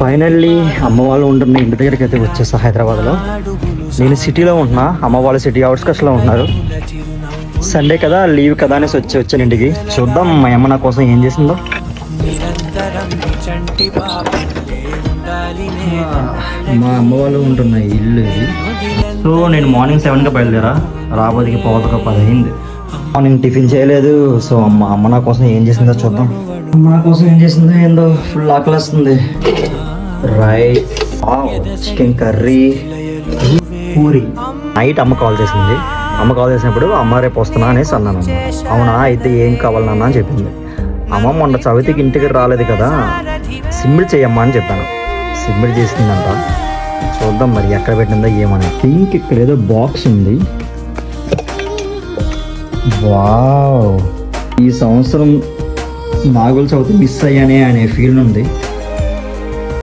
Finally అమ్మ వాళ్ళు ఉంటున్న ఇంటి దగ్గరికి అయితే వచ్చేస్తా హైదరాబాద్లో. నేను సిటీలో ఉంటున్నా, అమ్మ వాళ్ళు సిటీ అవుట్స్కట్స్లో ఉంటున్నారు. సండే కదా, లీవ్ కదా అనేసి వచ్చాను ఇంటికి. చూద్దాం మా అమ్మ నా కోసం ఏం చేసిందో. మా అమ్మ వాళ్ళు ఉంటున్న ఇల్లు ఇది. సో నేను మార్నింగ్ 7కి బయలుదేరా, రాబోదికి పోవతక 10 అయింది. నేను టిఫిన్ చేయలేదు. సో అమ్మ నా కోసం ఏం చేసిందో చూద్దాం. అమ్మ నా కోసం ఏం చేసిందో ఏందో, ఫుల్ ఆకలి వస్తుంది. Rice, chicken curry, puri. Night అమ్మ కాల్ చేసింది. అమ్మ కాల్ చేసినప్పుడు అమ్మ రేపు వస్తున్నా అనేసి అన్నాను. అవునా, అయితే ఏం కావాలన్నా అని చెప్పింది. అమ్మ మొన్న చవితికి ఇంటికి రాలేదు కదా, సిమ్మిడి చేయమ్మా అని చెప్పాను. సిమ్మిడి చేసిందంట. చూద్దాం మరి ఎక్కడ పెట్టిందో ఏమని. థింక్ ఇక్కడ ఏదో బాక్స్ ఉంది. వావ్, ఈ సంవత్సరం నాగుల చవితి మిస్ అయ్యానే అనే ఫీల్ ఉంది.